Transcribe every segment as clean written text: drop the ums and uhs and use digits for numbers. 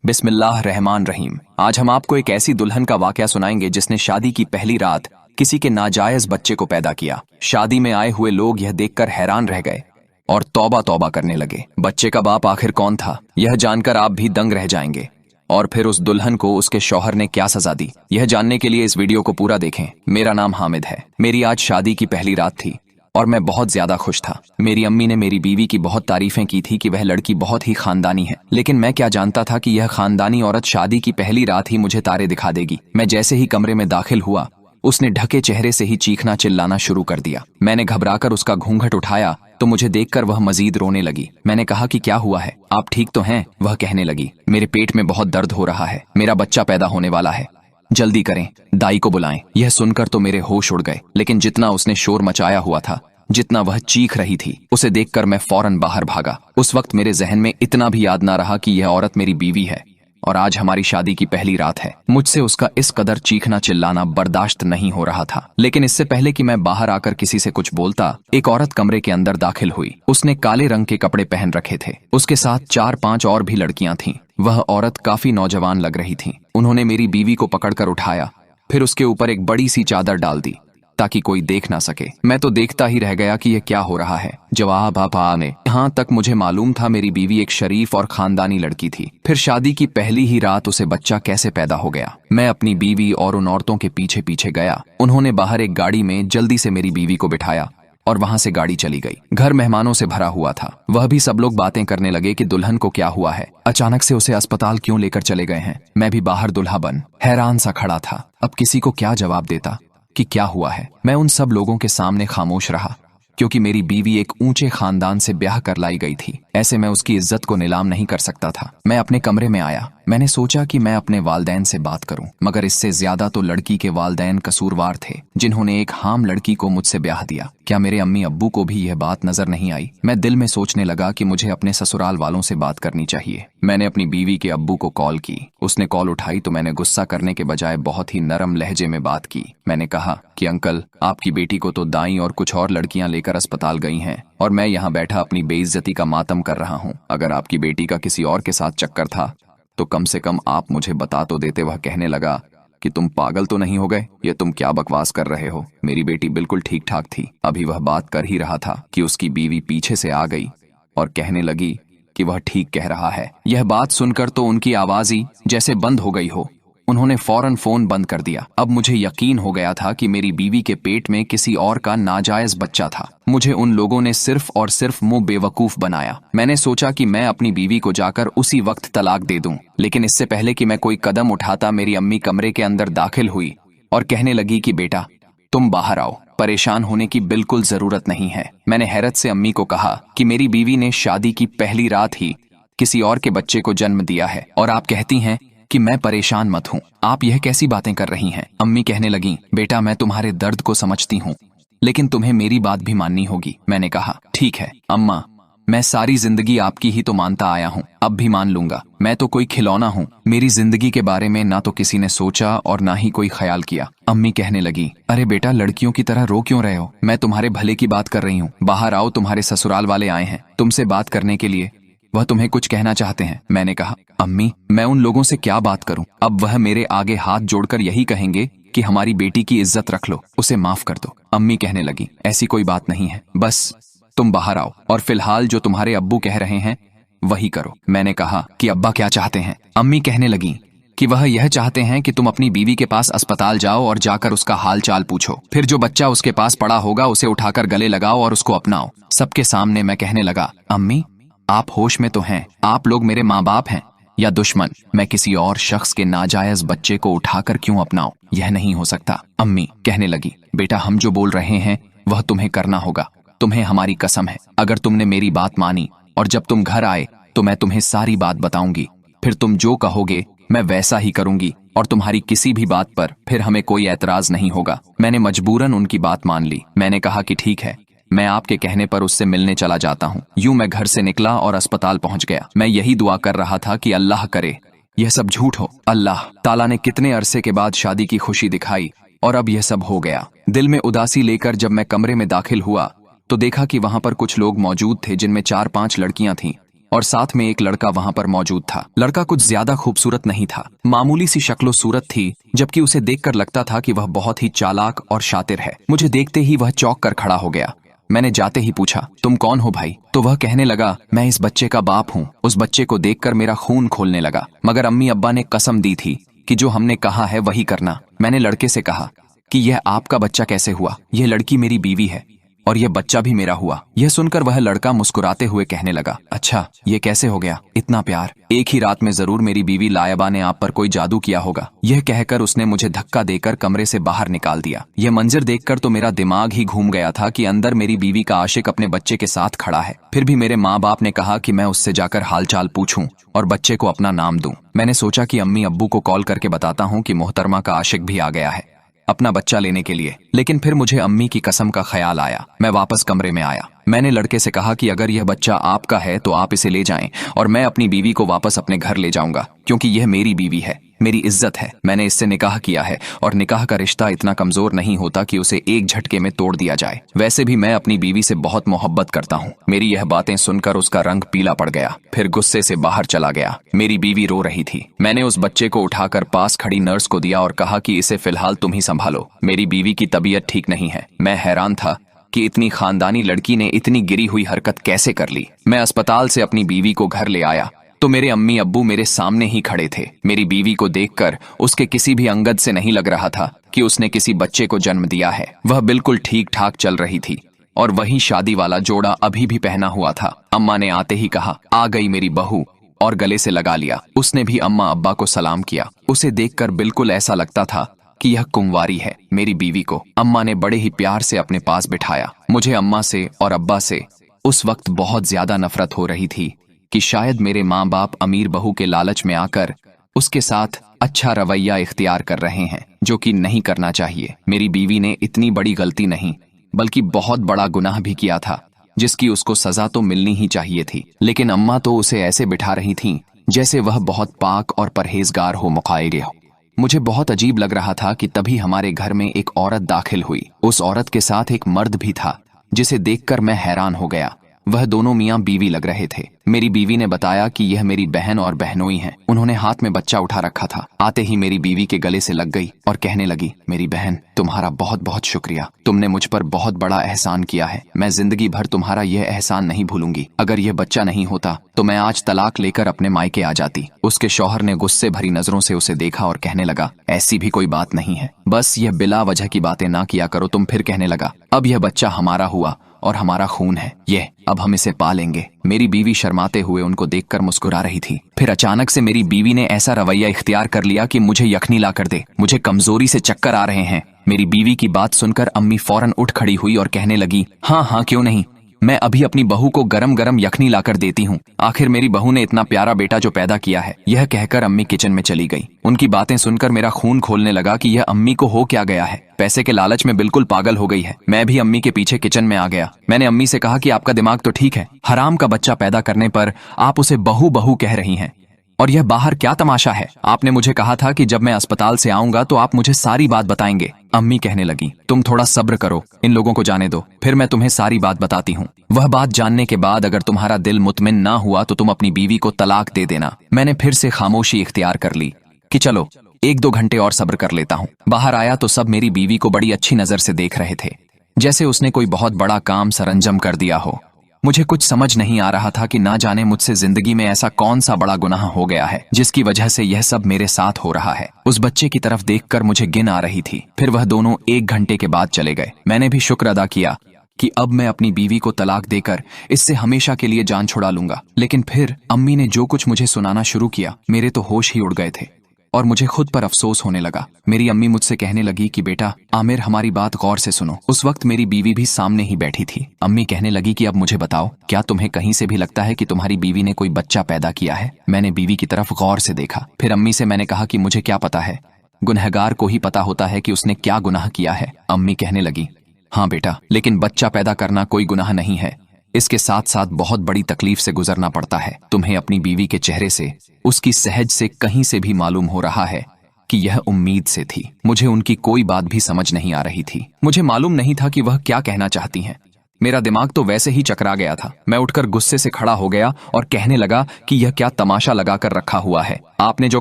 बिस्मिल्लाह रहमान रहीम। आज हम आपको एक ऐसी दुल्हन का वाकया सुनाएंगे जिसने शादी की पहली रात किसी के नाजायज बच्चे को पैदा किया। शादी में आए हुए लोग यह देखकर हैरान रह गए और तौबा तौबा करने लगे। बच्चे का बाप आखिर कौन था, यह जानकर आप भी दंग रह जाएंगे। और फिर उस दुल्हन को उसके शौहर ने क्या सजा दी, यह जानने के लिए इस वीडियो को पूरा देखें। मेरा नाम हामिद है। मेरी आज शादी की पहली रात थी और मैं बहुत ज्यादा खुश था। मेरी अम्मी ने मेरी बीवी की बहुत तारीफें की थी कि वह लड़की बहुत ही खानदानी है, लेकिन मैं क्या जानता था कि यह खानदानी औरत शादी की पहली रात ही मुझे तारे दिखा देगी। मैं जैसे ही कमरे में दाखिल हुआ, उसने ढके चेहरे से ही चीखना चिल्लाना शुरू कर दिया। मैंने घबराकर उसका घूंघट उठाया तो मुझे देखकर वह मजीद रोने लगी। मैंने कहा कि क्या हुआ है, आप ठीक तो हैं? वह कहने लगी, मेरे पेट में बहुत दर्द हो रहा है, मेरा बच्चा पैदा होने वाला है, जल्दी करें, दाई को बुलाएं। यह सुनकर तो मेरे होश उड़ गए, लेकिन जितना उसने शोर मचाया हुआ था, जितना वह चीख रही थी, उसे देखकर मैं फौरन बाहर भागा। उस वक्त मेरे जहन में इतना भी याद ना रहा कि यह औरत मेरी बीवी है और आज हमारी शादी की पहली रात है। मुझसे उसका इस कदर चीखना चिल्लाना बर्दाश्त नहीं हो रहा था। लेकिन इससे पहले कि मैं बाहर आकर किसी से कुछ बोलता, एक औरत कमरे के अंदर दाखिल हुई। उसने काले रंग के कपड़े पहन रखे थे। उसके साथ 4-5 और भी लड़कियां थीं। वह औरत काफी नौजवान लग रही थी। उन्होंने मेरी बीवी को पकड़कर उठाया, फिर उसके ऊपर एक बड़ी सी चादर डाल दी ताकि कोई देख ना सके। मैं तो देखता ही रह गया कि यह क्या हो रहा है। जवाब आप आने यहाँ तक मुझे मालूम था मेरी बीवी एक शरीफ और खानदानी लड़की थी। फिर शादी की पहली ही रात उसे बच्चा कैसे पैदा हो गया। मैं अपनी बीवी और उन औरतों के पीछे पीछे गया। उन्होंने बाहर एक गाड़ी में जल्दी से मेरी बीवी को बिठाया और वहां से गाड़ी चली गई। घर मेहमानों से भरा हुआ था। वह भी सब लोग बातें करने लगे कि दुल्हन को क्या हुआ है, अचानक से उसे अस्पताल क्यों लेकर चले गए हैं। मैं भी बाहर दुल्हा बन हैरान सा खड़ा था। अब किसी को क्या जवाब देता कि क्या हुआ है। मैं उन सब लोगों के सामने खामोश रहा, क्योंकि मेरी बीवी एक ऊंचे खानदान से ब्याह कर लाई गई थी। ऐसे मैं उसकी इज्जत को नीलाम नहीं कर सकता था। मैं अपने कमरे में आया। मैंने सोचा कि मैं अपने वालदैन से बात करूं, मगर इससे ज्यादा तो लड़की के वालदैन कसूरवार थे, जिन्होंने एक हाम लड़की को मुझसे ब्याह दिया। क्या मेरे अम्मी अब्बू को भी यह बात नजर नहीं आई? मैं दिल में सोचने लगा कि मुझे अपने ससुराल वालों से बात करनी चाहिए। मैंने अपनी बीवी के अब्बू को कॉल की। उसने कॉल उठाई तो मैंने गुस्सा करने के बजाय बहुत ही नरम लहजे में बात की। मैंने कहा कि अंकल, आपकी बेटी को तो दाई और कुछ और लड़कियां लेकर अस्पताल गई हैं और मैं यहाँ बैठा अपनी बेइज्जती का मातम कर रहा हूँ। अगर आपकी बेटी का किसी और के साथ चक्कर था तो कम से कम आप मुझे बता तो देते। वह कहने लगा कि तुम पागल तो नहीं हो गए, ये तुम क्या बकवास कर रहे हो, मेरी बेटी बिल्कुल ठीक ठाक थी। अभी वह बात कर ही रहा था कि उसकी बीवी पीछे से आ गई और कहने लगी कि वह ठीक कह रहा है। यह बात सुनकर तो उनकी आवाज ही जैसे बंद हो गई हो। उन्होंने फौरन फोन बंद कर दिया। अब मुझे यकीन हो गया था कि मेरी बीवी के पेट में किसी और का नाजायज बच्चा था। मुझे उन लोगों ने सिर्फ और सिर्फ मुंह बेवकूफ बनाया। मैंने सोचा कि मैं अपनी बीवी को जाकर उसी वक्त तलाक दे दूं, लेकिन इससे पहले कि मैं कोई कदम उठाता, मेरी अम्मी कमरे के अंदर दाखिल हुई और कहने लगी कि बेटा, तुम बाहर आओ, परेशान होने की बिल्कुल जरूरत नहीं है। मैंने हैरत से अम्मी को कहा कि मेरी बीवी ने शादी की पहली रात ही किसी और के बच्चे को जन्म दिया है और आप कहती हैं कि मैं परेशान मत हूँ। आप यह कैसी बातें कर रही हैं? अम्मी कहने लगी, बेटा, मैं तुम्हारे दर्द को समझती हूँ, लेकिन तुम्हें मेरी बात भी माननी होगी। मैंने कहा, ठीक है अम्मा, मैं सारी जिंदगी आपकी ही तो मानता आया हूँ, अब भी मान लूंगा। मैं तो कोई खिलौना हूँ। मेरी जिंदगी के बारे में ना तो किसी ने सोचा और ना ही कोई ख्याल किया। अम्मी कहने लगी, अरे बेटा, लड़कियों की तरह रो क्यों रहे हो? मैं तुम्हारे भले की बात कर रही हूँ। बाहर आओ, तुम्हारे ससुराल वाले आए हैं तुमसे बात करने के लिए। वह तुम्हें कुछ कहना चाहते हैं। मैंने कहा, अम्मी, मैं उन लोगों से क्या बात करूं? अब वह मेरे आगे हाथ जोड़कर यही कहेंगे कि हमारी बेटी की इज्जत रख लो, उसे माफ कर दो। अम्मी कहने लगी, ऐसी कोई बात नहीं है, बस तुम बाहर आओ और फिलहाल जो तुम्हारे अब्बू कह रहे हैं वही करो। मैंने कहा कि अब्बा क्या चाहते हैं? अम्मी कहने लगी कि वह यह चाहते हैं कि तुम अपनी बीवी के पास अस्पताल जाओ और जाकर उसका हाल चाल पूछो। फिर जो बच्चा उसके पास पड़ा होगा उसे उठाकर गले लगाओ और उसको अपनाओ। सबके सामने मैं कहने लगा, अम्मी, आप होश में तो हैं? आप लोग मेरे माँ बाप हैं या दुश्मन? मैं किसी और शख्स के नाजायज बच्चे को उठाकर क्यों अपनाऊं? यह नहीं हो सकता। अम्मी कहने लगी, बेटा, हम जो बोल रहे हैं वह तुम्हें करना होगा। तुम्हें हमारी कसम है, अगर तुमने मेरी बात मानी और जब तुम घर आए तो मैं तुम्हें सारी बात बताऊंगी। फिर तुम जो कहोगे मैं वैसा ही करूंगी और तुम्हारी किसी भी बात पर फिर हमें कोई एतराज नहीं होगा। मैंने मजबूरन उनकी बात मान ली। मैंने कहा कि ठीक है, मैं आपके कहने पर उससे मिलने चला जाता हूँ। यूं मैं घर से निकला और अस्पताल पहुंच गया। मैं यही दुआ कर रहा था कि अल्लाह करे यह सब झूठ हो। अल्लाह ताला ने कितने अरसे के बाद शादी की खुशी दिखाई और अब यह सब हो गया। दिल में उदासी लेकर जब मैं कमरे में दाखिल हुआ तो देखा कि वहां पर कुछ लोग मौजूद थे, जिनमें 4-5 लड़कियां थीं और साथ में एक लड़का वहां पर मौजूद था। लड़का कुछ ज्यादा खूबसूरत नहीं था, मामूली सी शक्लो सूरत थी, जबकि उसे देखकर लगता था कि वह बहुत ही चालाक और शातिर है। मुझे देखते ही वह चौंक कर खड़ा हो गया। मैंने जाते ही पूछा, तुम कौन हो भाई? तो वह कहने लगा, मैं इस बच्चे का बाप हूँ। उस बच्चे को देखकर मेरा खून खोलने लगा, मगर अम्मी अब्बा ने कसम दी थी कि जो हमने कहा है वही करना। मैंने लड़के से कहा कि यह आपका बच्चा कैसे हुआ? यह लड़की मेरी बीवी है और यह बच्चा भी मेरा हुआ। यह सुनकर वह लड़का मुस्कुराते हुए कहने लगा, अच्छा ये कैसे हो गया? इतना प्यार एक ही रात में? जरूर मेरी बीवी लायबा ने आप पर कोई जादू किया होगा। यह कहकर उसने मुझे धक्का देकर कमरे से बाहर निकाल दिया। यह मंजर देखकर तो मेरा दिमाग ही घूम गया था कि अंदर मेरी बीवी का आशिक अपने बच्चे के साथ खड़ा है। फिर भी मेरे माँ बाप ने कहा कि मैं उससे जाकर हालचाल पूछूं और बच्चे को अपना नाम दूं। मैंने सोचा कि अम्मी अब्बू को कॉल करके बताता हूँ कि मोहतरमा का आशिक भी आ गया है अपना बच्चा लेने के लिए। लेकिन फिर मुझे अम्मी की कसम का ख्याल आया। मैं वापस कमरे में आया। मैंने लड़के से कहा कि अगर यह बच्चा आपका है तो आप इसे ले जाएं और मैं अपनी बीवी को वापस अपने घर ले जाऊंगा, क्योंकि यह मेरी बीवी है, मेरी इज्जत है। मैंने इससे निकाह किया है और निकाह का रिश्ता इतना कमजोर नहीं होता कि उसे एक झटके में तोड़ दिया जाए। वैसे भी मैं अपनी बीवी से बहुत मोहब्बत करता हूँ। मेरी यह बातें सुनकर उसका रंग पीला पड़ गया, फिर गुस्से से बाहर चला गया। मेरी बीवी रो रही थी। मैंने उस बच्चे को उठाकर पास खड़ी नर्स को दिया और कहा कि इसे फिलहाल तुम ही संभालो, मेरी बीवी की तबीयत ठीक नहीं है। मैं हैरान था कि इतनी खानदानी लड़की ने इतनी गिरी हुई हरकत कैसे कर ली। मैं अस्पताल से अपनी बीवी को घर ले आया तो मेरे अम्मी अब्बू मेरे सामने ही खड़े थे। मेरी बीवी को देखकर उसके किसी भी अंगद से नहीं लग रहा था कि उसने किसी बच्चे को जन्म दिया है। वह बिल्कुल ठीक ठाक चल रही थी और वही शादी वाला जोड़ा अभी भी पहना हुआ था। अम्मा ने आते ही कहा, आ गई मेरी बहू, और गले से लगा लिया। उसने भी अम्मा अब्बा को सलाम किया। उसे देखकर बिल्कुल ऐसा लगता था कि यह कुंवारी है। मेरी बीवी को अम्मा ने बड़े ही प्यार से अपने पास बिठाया। मुझे अम्मा से और अब्बा से उस वक्त बहुत ज्यादा नफरत हो रही थी कि शायद मेरे माँ बाप अमीर बहू के लालच में आकर उसके साथ अच्छा रवैया इख्तियार कर रहे हैं, जो कि नहीं करना चाहिए। मेरी बीवी ने इतनी बड़ी गलती नहीं बल्कि बहुत बड़ा गुनाह भी किया था, जिसकी उसको सजा तो मिलनी ही चाहिए थी। लेकिन अम्मा तो उसे ऐसे बिठा रही थीं जैसे वह बहुत पाक और परहेजगार हो, मुखायरे हो। मुझे बहुत अजीब लग रहा था कि तभी हमारे घर में एक औरत दाखिल हुई। उस औरत के साथ एक मर्द भी था, जिसे देखकर मैं हैरान हो गया। वह दोनों मियाँ बीवी लग रहे थे। मेरी बीवी ने बताया कि यह मेरी बहन और बहनोई हैं। उन्होंने हाथ में बच्चा उठा रखा था। आते ही मेरी बीवी के गले से लग गई और कहने लगी, मेरी बहन, तुम्हारा बहुत बहुत शुक्रिया। तुमने मुझ पर बहुत बड़ा एहसान किया है। मैं जिंदगी भर तुम्हारा यह एहसान नहीं भूलूंगी। अगर यह बच्चा नहीं होता तो मैं आज तलाक लेकर अपने मायके आ जाती। उसके शौहर ने गुस्से भरी नजरों से उसे देखा और कहने लगा, ऐसी भी कोई बात नहीं है, बस यह बिला वजह की बातें ना किया करो तुम। फिर कहने लगा, अब यह बच्चा हमारा हुआ और हमारा खून है, ये अब हम इसे पालेंगे। मेरी बीवी शर्माते हुए उनको देखकर मुस्कुरा रही थी। फिर अचानक से मेरी बीवी ने ऐसा रवैया इख्तियार कर लिया कि मुझे यखनी ला कर दे, मुझे कमजोरी से चक्कर आ रहे हैं। मेरी बीवी की बात सुनकर अम्मी फौरन उठ खड़ी हुई और कहने लगी, हाँ हाँ क्यों नहीं, मैं अभी अपनी बहू को गरम गरम यखनी लाकर देती हूँ। आखिर मेरी बहू ने इतना प्यारा बेटा जो पैदा किया है। यह कहकर अम्मी किचन में चली गई। उनकी बातें सुनकर मेरा खून खोलने लगा कि यह अम्मी को हो क्या गया है। पैसे के लालच में बिल्कुल पागल हो गई है। मैं भी अम्मी के पीछे किचन में आ गया। मैंने अम्मी से कहा कि आपका दिमाग तो ठीक है, हराम का बच्चा पैदा करने पर आप उसे बहू बहू कह रही हैं, और यह बाहर क्या तमाशा है? आपने मुझे कहा था कि जब मैं अस्पताल से आऊंगा तो आप मुझे सारी बात बताएंगे। अम्मी कहने लगी, तुम थोड़ा सब्र करो, इन लोगों को जाने दो, फिर मैं तुम्हें सारी बात बताती हूँ। वह बात जानने के बाद अगर तुम्हारा दिल मुतमिन ना हुआ तो तुम अपनी बीवी को तलाक दे देना। मैंने फिर से खामोशी इख्तियार कर ली कि चलो 1-2 घंटे और सब्र कर लेता हूँ। बाहर आया तो सब मेरी बीवी को बड़ी अच्छी नजर से देख रहे थे, जैसे उसने कोई बहुत बड़ा काम सरंजम कर दिया हो। मुझे कुछ समझ नहीं आ रहा था कि ना जाने मुझसे जिंदगी में ऐसा कौन सा बड़ा गुनाह हो गया है जिसकी वजह से यह सब मेरे साथ हो रहा है। उस बच्चे की तरफ देखकर मुझे घिन आ रही थी। फिर वह दोनों 1 घंटे के बाद चले गए। मैंने भी शुक्र अदा किया कि अब मैं अपनी बीवी को तलाक देकर इससे हमेशा के लिए जान छुड़ा लूंगा। लेकिन फिर अम्मी ने जो कुछ मुझे सुनाना शुरू किया, मेरे तो होश ही उड़ गए थे और मुझे खुद पर अफसोस होने लगा। मेरी अम्मी मुझसे कहने लगी कि बेटा आमिर, हमारी बात गौर से सुनो। उस वक्त मेरी बीवी भी सामने ही बैठी थी। अम्मी कहने लगी कि अब मुझे बताओ, क्या तुम्हें कहीं से भी लगता है कि तुम्हारी बीवी ने कोई बच्चा पैदा किया है? मैंने बीवी की तरफ गौर से देखा। फिर अम्मी से मैंने कहा कि मुझे क्या पता है, गुनहगार को ही पता होता है कि उसने क्या गुनाह किया है। अम्मी कहने लगी, हाँ बेटा, लेकिन बच्चा पैदा करना कोई गुनाह नहीं है, इसके साथ साथ बहुत बड़ी तकलीफ से गुजरना पड़ता है। तुम्हें अपनी बीवी के चेहरे से, उसकी सहज से कहीं से भी मालूम हो रहा है कि यह उम्मीद से थी। मुझे उनकी कोई बात भी समझ नहीं आ रही थी। मुझे मालूम नहीं था कि वह क्या कहना चाहती हैं। मेरा दिमाग तो वैसे ही चकरा गया था। मैं उठकर गुस्से से खड़ा हो गया और कहने लगा कि यह क्या तमाशा लगाकर रखा हुआ है। आपने जो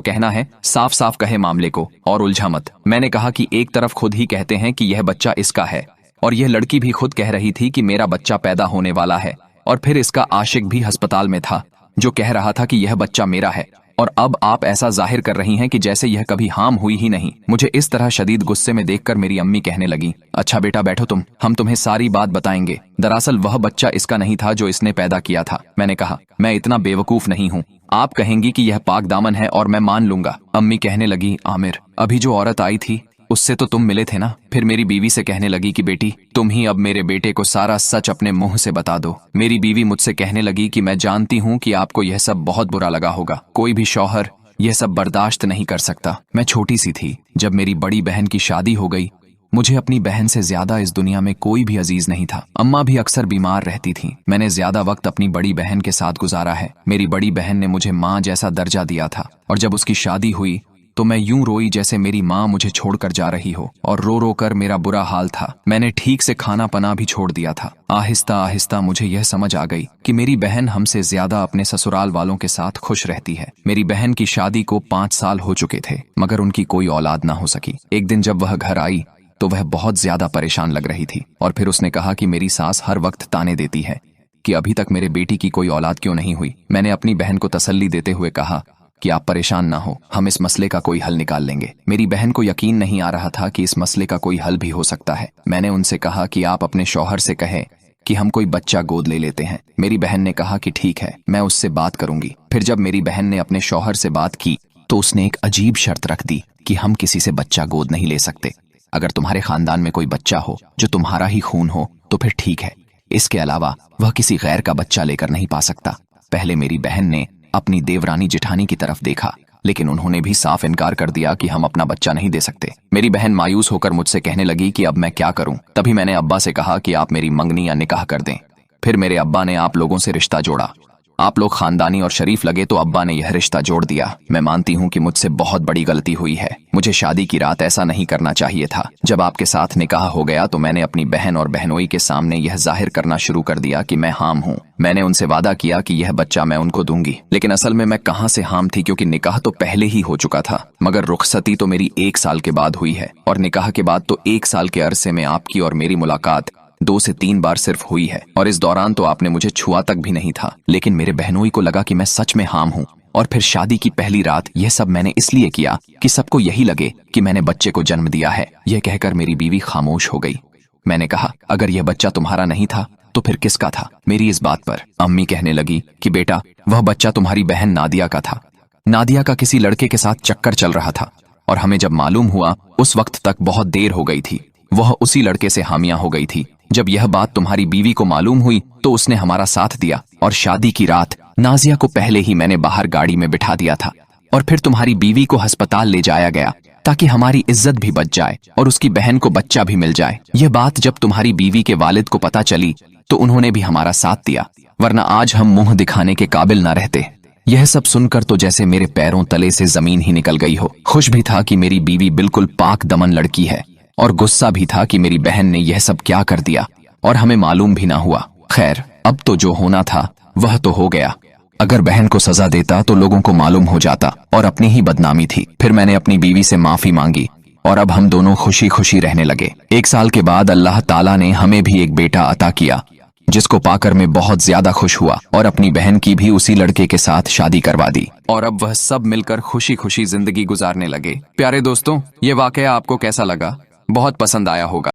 कहना है साफ साफ कहे मामले को और उलझा मत। मैंने कहा कि एक तरफ खुद ही कहते हैं कि यह बच्चा इसका है, और यह लड़की भी खुद कह रही थी कि मेरा बच्चा पैदा होने वाला है, और फिर इसका आशिक भी अस्पताल में था जो कह रहा था कि यह बच्चा मेरा है, और अब आप ऐसा जाहिर कर रही हैं कि जैसे यह कभी हार्म हुई ही नहीं। मुझे इस तरह शदीद गुस्से में देखकर मेरी अम्मी कहने लगी, अच्छा बेटा बैठो तुम, हम तुम्हें सारी बात बताएंगे। दरअसल वह बच्चा इसका नहीं था जो इसने पैदा किया था। मैंने कहा, मैं इतना बेवकूफ नहीं हूँ, आप कहेंगी कि यह पाक दामन है और मैं मान लूंगा। अम्मी कहने लगी, आमिर अभी जो औरत आई थी उससे तो तुम मिले थे ना? फिर मेरी बीवी से कहने लगी कि बेटी तुम ही अब मेरे बेटे को सारा सच अपने मुंह से बता दो। मेरी बीवी मुझसे कहने लगी कि मैं जानती हूँ कि आपको यह सब बहुत बुरा लगा होगा, कोई भी शौहर यह सब बर्दाश्त नहीं कर सकता। मैं छोटी सी थी जब मेरी बड़ी बहन की शादी हो गई। मुझे अपनी बहन से ज्यादा इस दुनिया में कोई भी अजीज नहीं था। अम्मा भी अक्सर बीमार रहती थी। मैंने ज्यादा वक्त अपनी बड़ी बहन के साथ गुजारा है। मेरी बड़ी बहन ने मुझे माँ जैसा दर्जा दिया था, और जब उसकी शादी हुई तो मैं यूं रोई जैसे मेरी माँ मुझे छोड़कर जा रही हो, और रो रो कर मेरा बुरा हाल था। मैंने ठीक से खाना पना भी छोड़ दिया था। आहिस्ता आहिस्ता मुझे यह समझ आ गई कि मेरी बहन हमसे ज्यादा अपने ससुराल वालों के साथ खुश रहती है। मेरी बहन की शादी को 5 साल हो चुके थे, मगर उनकी कोई औलाद ना हो सकी। एक दिन जब वह घर आई तो वह बहुत ज्यादा परेशान लग रही थी, और फिर उसने कहा कि मेरी सास हर वक्त ताने देती है कि अभी तक मेरे बेटी की कोई औलाद क्यों नहीं हुई। मैंने अपनी बहन को तसल्ली देते हुए कहा कि आप परेशान ना हो, हम इस मसले का कोई हल निकाल लेंगे। मेरी बहन को यकीन नहीं आ रहा था कि इस मसले का कोई हल भी हो सकता है। मैंने उनसे कहा कि आप अपने शौहर से कहें कि हम कोई बच्चा गोद ले लेते हैं। मेरी बहन ने कहा कि ठीक है, मैं उससे बात करूंगी। फिर जब मेरी बहन ने अपने शौहर से बात की तो उसने एक अजीब शर्त रख दी कि हम किसी से बच्चा गोद नहीं ले सकते। अगर तुम्हारे खानदान में कोई बच्चा हो जो तुम्हारा ही खून हो तो फिर ठीक है, इसके अलावा वह किसी गैर का बच्चा लेकर नहीं पा सकता। पहले मेरी बहन ने अपनी देवरानी जिठानी की तरफ देखा, लेकिन उन्होंने भी साफ इनकार कर दिया कि हम अपना बच्चा नहीं दे सकते। मेरी बहन मायूस होकर मुझसे कहने लगी कि अब मैं क्या करूं। तभी मैंने अब्बा से कहा कि आप मेरी मंगनी या निकाह कर दें। फिर मेरे अब्बा ने आप लोगों से रिश्ता जोड़ा। आप लोग खानदानी और शरीफ लगे तो अब्बा ने यह रिश्ता जोड़ दिया। मैं मानती हूँ कि मुझसे बहुत बड़ी गलती हुई है। मुझे शादी की रात ऐसा नहीं करना चाहिए था। जब आपके साथ निकाह हो गया तो मैंने अपनी बहन और बहनोई के सामने यह जाहिर करना शुरू कर दिया कि मैं हाम हूँ। मैंने उनसे वादा किया कि यह बच्चा मैं उनको दूंगी, लेकिन असल में मैं कहाँ से हाम थी, क्योंकि निकाह तो पहले ही हो चुका था। मगर रुखसती तो मेरी 1 साल के बाद हुई है, और निकाह के बाद तो 1 साल के अरसे में आपकी और मेरी मुलाकात 2 से 3 बार सिर्फ हुई है, और इस दौरान तो आपने मुझे छुआ तक भी नहीं था। लेकिन मेरे बहनोई को लगा कि मैं सच में हाम हूँ, और फिर शादी की पहली रात यह सब मैंने इसलिए किया कि सबको यही लगे कि मैंने बच्चे को जन्म दिया है। यह कहकर मेरी बीवी खामोश हो गई। मैंने कहा, अगर यह बच्चा तुम्हारा नहीं था तो फिर किसका था? मेरी इस बात पर अम्मी कहने लगी कि बेटा वह बच्चा तुम्हारी बहन नादिया का था। नादिया का किसी लड़के के साथ चक्कर चल रहा था, और हमें जब मालूम हुआ उस वक्त तक बहुत देर हो गई थी। वह उसी लड़के से हामिया हो गई थी। जब यह बात तुम्हारी बीवी को मालूम हुई तो उसने हमारा साथ दिया, और शादी की रात नाजिया को पहले ही मैंने बाहर गाड़ी में बिठा दिया था, और फिर तुम्हारी बीवी को अस्पताल ले जाया गया ताकि हमारी इज्जत भी बच जाए और उसकी बहन को बच्चा भी मिल जाए। यह बात जब तुम्हारी बीवी के वालिद को पता चली तो उन्होंने भी हमारा साथ दिया, वरना आज हम मुंह दिखाने के काबिल न रहते। यह सब सुनकर तो जैसे मेरे पैरों तले से जमीन ही निकल गई हो। खुश भी था कि मेरी बीवी बिल्कुल पाक दमन लड़की है, और गुस्सा भी था कि मेरी बहन ने यह सब क्या कर दिया और हमें मालूम भी ना हुआ। खैर, अब तो जो होना था वह तो हो गया। अगर बहन को सजा देता तो लोगों को मालूम हो जाता और अपनी ही बदनामी थी। फिर मैंने अपनी बीवी से माफी मांगी, और अब हम दोनों खुशी खुशी रहने लगे। 1 साल के बाद अल्लाह ताला ने हमें भी एक बेटा अता किया, जिसको पाकर मैं बहुत ज्यादा खुश हुआ, और अपनी बहन की भी उसी लड़के के साथ शादी करवा दी, और अब वह सब मिलकर खुशी खुशी जिंदगी गुजारने लगे। प्यारे दोस्तों, ये वाकया आपको कैसा लगा? बहुत पसंद आया होगा।